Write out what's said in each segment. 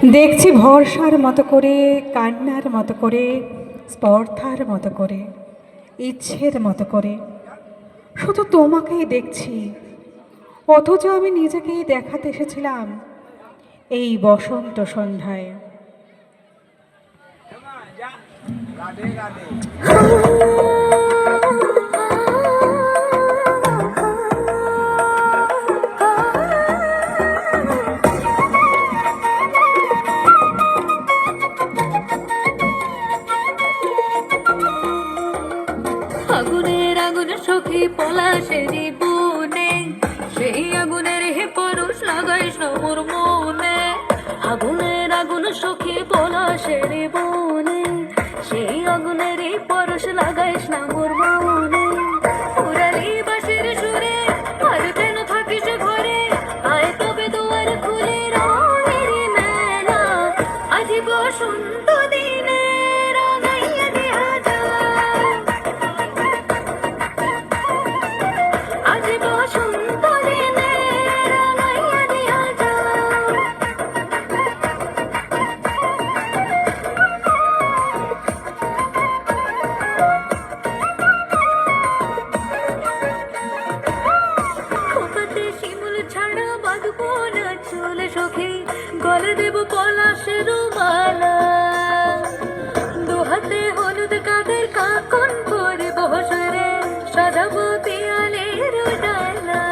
দেখছি ভরসার মতো করে, কান্নার মতো করে, স্পর্ধার মতো করে, ইচ্ছের মতো করে, শুধু তোমাকেই দেখছি। অথচ আমি নিজেকেই দেখাতে এসেছিলাম এই বসন্ত সন্ধ্যায়। আগুনের আগুন সখী পলাশেরই বনে, সেই আগুনের হে পরশ লাগাইস না মোর মনে। আগুনের আগুন সখী পলাশেরই বনে, সেই আগুনের পরশ লাগাইস না মোর মনে। পুরালি বাঁশির সুরে আর কেন থাকিস ঘরে, আয় তবে দুয়ার খুলে রঙের মেলা। আজি বসন্ত দিনে রঙাইয়া দেয়া যায়, আজি বসন্ত দিনে রঙাইয়া দেয়া যায়। খোপাতে শিমুল ছাড়া বাঁধবো না চুল সখী, গলে দেব পলাশের মালা। দুহাতে হলুদ কাদের কাকন করে বসরে, সাজাবো পিয়ালের ডালা।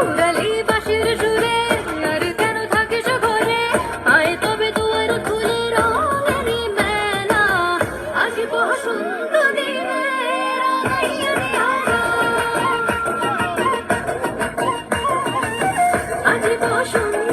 উড়ালি বাঁশির সুরে আর কেন থাকিস ঘরে, আয় তবে দুয়ার খুলে রঙেরই মেলা। আজি বসন্ত দিনে রঙাইয়া দেয়া যায়, আজি বসন্ত